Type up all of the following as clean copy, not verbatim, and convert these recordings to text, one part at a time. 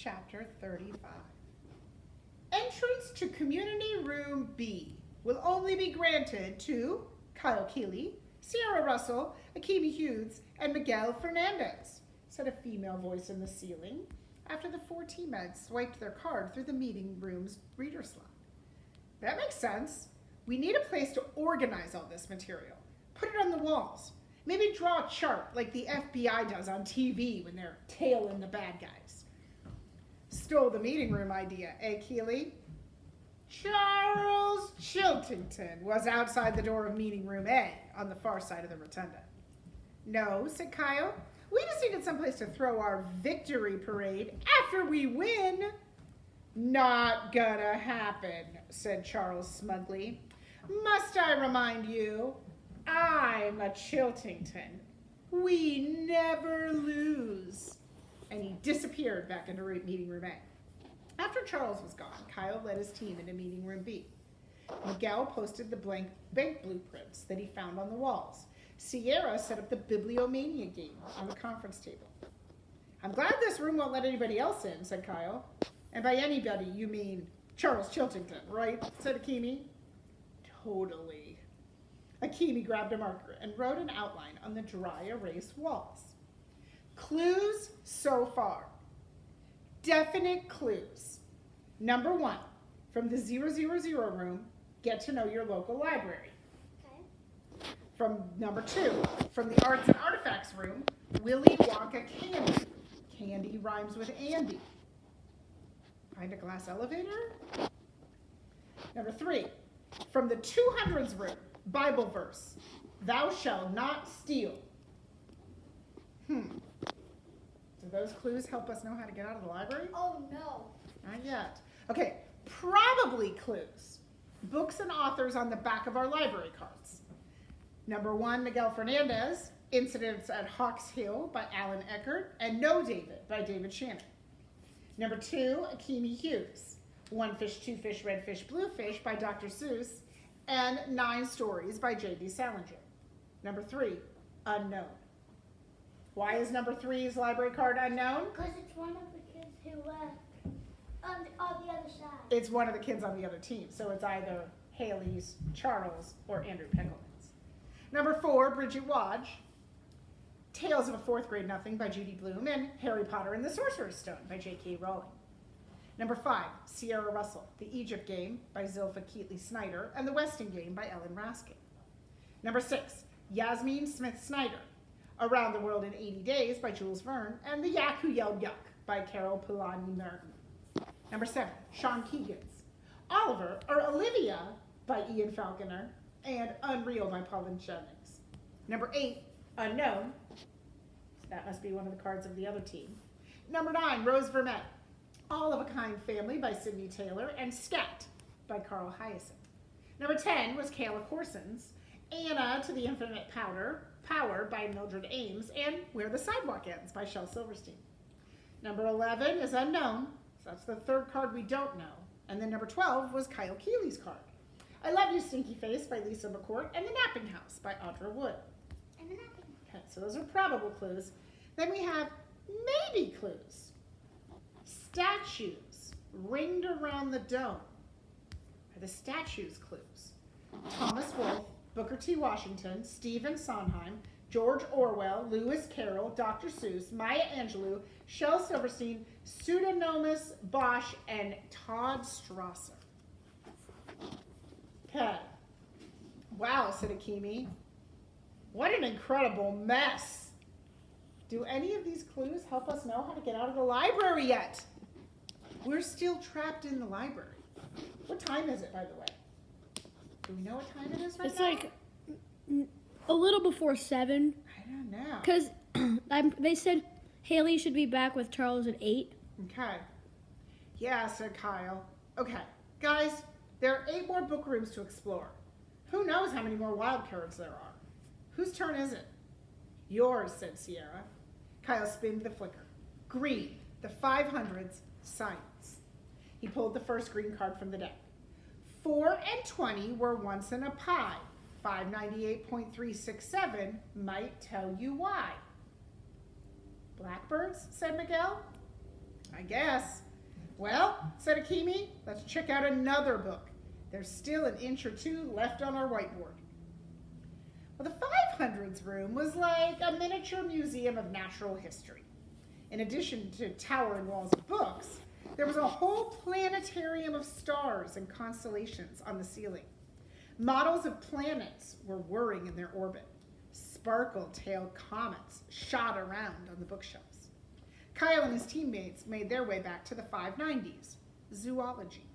Chapter 35. Entrance to Community Room B will only be granted to Kyle Keeley, Sierra Russell, Akimi Hughes, and Miguel Fernandez, said a female voice in the ceiling after the 4 teammates swiped their card through the meeting room's reader slot. That makes sense. We need a place to organize all this material. Put it on the walls. Maybe draw a chart like the FBI does on TV when they're tailing the bad guys. Stole the meeting room idea, eh, Keeley? Charles Chiltington was outside the door of meeting room A on the far side of the rotunda. No, said Kyle. We just needed someplace to throw our victory parade after we win. Not gonna happen, said Charles smugly. Must I remind you, I'm a Chiltington. We never lose. And he disappeared back into meeting room A. After Charles was gone, Kyle led his team into meeting room B. Miguel posted the blank bank blueprints that he found on the walls. Sierra set up the Bibliomania game on the conference table. I'm glad this room won't let anybody else in, said Kyle. And by anybody, you mean Charles Chiltington, right? Said Akimi. Totally. Akimi grabbed a marker and wrote an outline on the dry erase walls. Clues so far. Definite clues. Number 1, from the 000 room, get to know your local library. Okay. From number 2, from the Arts and Artifacts room, Willy Wonka candy. Candy rhymes with Andy. Find a glass elevator. Number 3, from the 200s room, Bible verse, thou shalt not steal. Do those clues help us know how to get out of the library? Oh no. Not yet. Okay, probably clues. Books and authors on the back of our library cards. Number 1, Miguel Fernandez, Incidents at Hawks Hill by Alan Eckert, and No David by David Shannon. Number 2, Akimi Hughes, One Fish, Two Fish, Red Fish, Blue Fish by Dr. Seuss, and 9 Stories by J.D. Salinger. Number 3, Unknown. Why is number 3's library card unknown? Because it's one of the kids who left on the other side. It's one of the kids on the other team, so it's either Haley's, Charles, or Andrew Pengelman's. Number 4, Bridget Wadge, Tales of a Fourth Grade Nothing by Judy Blume, and Harry Potter and the Sorcerer's Stone by J.K. Rowling. Number 5, Sierra Russell, The Egypt Game by Zilpha Keatley Snyder, and The Weston Game by Ellen Raskin. Number 6, Yasmin Smith Snyder, Around the World in 80 Days by Jules Verne, and The Yak Who Yelled Yuck by Carol Polanyi Merton. Number 7, Sean Keegan's Olivia by Ian Falconer, and Unreal by Paulin Jennings. Number 8, Unknown. That must be one of the cards of the other team. Number 9, Rose Vermette, All of a Kind Family by Sidney Taylor, and Scat by Carl Hyacin. Number 10 was Kayla Corson's Anna to the Infinite Power by Mildred Ames, and Where the Sidewalk Ends by Shel Silverstein. Number 11 is Unknown, so that's the 3rd card we don't know. And then number 12 was Kyle Keeley's card. I Love You, Stinky Face by Lisa McCourt, and The Napping House by Audra Wood. And the napping. Okay, so those are probable clues. Then we have maybe clues. Statues ringed around the dome are the statues' clues. Thomas Wolfe, Booker T. Washington, Stephen Sondheim, George Orwell, Lewis Carroll, Dr. Seuss, Maya Angelou, Shel Silverstein, Pseudonymous Bosch, and Todd Strasser. Okay. Wow, said Akimi. What an incredible mess. Do any of these clues help us know how to get out of the library yet? We're still trapped in the library. What time is it, by the way? Do we know what time it is right It's now? like a little before 7. I don't know. Because they said Haley should be back with Charles at 8. Okay. Yeah, said Kyle. Okay, guys, there are 8 more book rooms to explore. Who knows how many more wild cards there are? Whose turn is it? Yours, said Sierra. Kyle spinned the flicker. Green, the 500s, science. He pulled the first green card from the deck. 4 and 20 were once in a pie. 598.367 might tell you why. Blackbirds, said Miguel. I guess. Well, said Akimi, let's check out another book. There's still an inch or two left on our whiteboard. Well, the 500s room was like a miniature museum of natural history. In addition to towering walls of books, there was a whole planetarium of stars and constellations on the ceiling. Models of planets were whirring in their orbit. Sparkle-tailed comets shot around on the bookshelves. Kyle and his teammates made their way back to the 590s, zoology.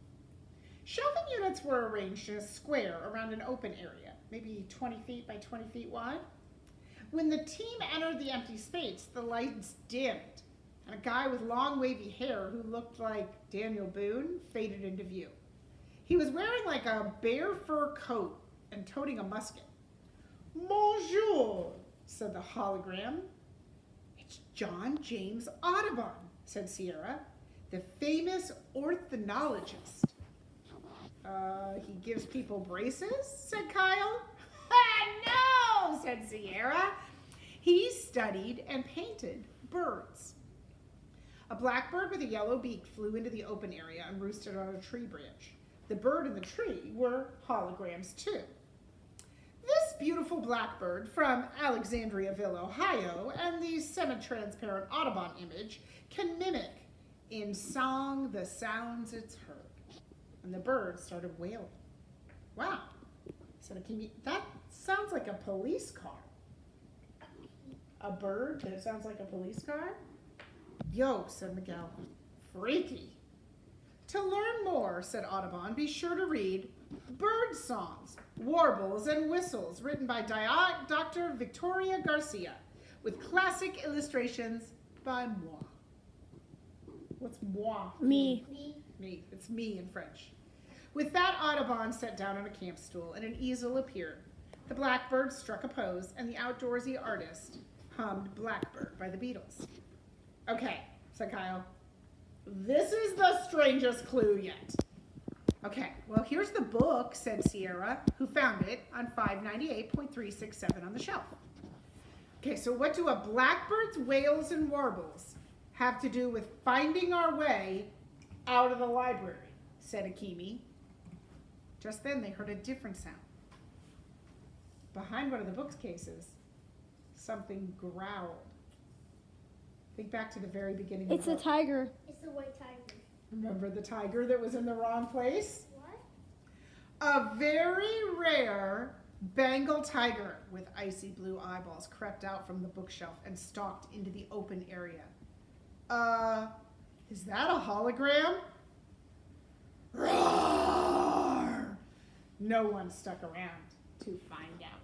Shelving units were arranged in a square around an open area, maybe 20 feet by 20 feet wide. When the team entered the empty space, the lights dimmed, and a guy with long wavy hair who looked like Daniel Boone faded into view. He was wearing like a bear fur coat and toting a musket. "Bonjour," said the hologram. "It's John James Audubon," said Sierra, "the famous ornithologist." He gives people braces, said Kyle. "No," said Sierra. "He studied and painted birds." A blackbird with a yellow beak flew into the open area and roosted on a tree branch. The bird and the tree were holograms too. This beautiful blackbird from Alexandriaville, Ohio, and the semi-transparent Audubon image can mimic in song the sounds it's heard. And the bird started wailing. "Wow," said Akimi, "that sounds like a police car." "A bird that sounds like a police car?" "Yo," said Miguel, "freaky." "To learn more," said Audubon, "be sure to read Bird Songs, Warbles, and Whistles, written by Dr. Victoria Garcia, with classic illustrations by moi. What's moi? Me. Me. It's me in French. With that, Audubon sat down on a camp stool, and an easel appeared. The blackbird struck a pose, and the outdoorsy artist hummed Blackbird by the Beatles. "Okay," said Kyle. "This is the strangest clue yet." "Okay, well, here's the book," said Sierra, who found it on 598.367 on the shelf. "Okay, so what do a blackbird's wails and warbles have to do with finding our way out of the library?" said Akimi. Just then they heard a different sound. Behind one of the bookcases, something growled. Think back to the very beginning It's of the a book. tiger. It's the white tiger. Remember the tiger that was in the wrong place? What? A very rare Bengal tiger with icy blue eyeballs crept out from the bookshelf and stalked into the open area. Is that a hologram? Roar! No one stuck around to find out.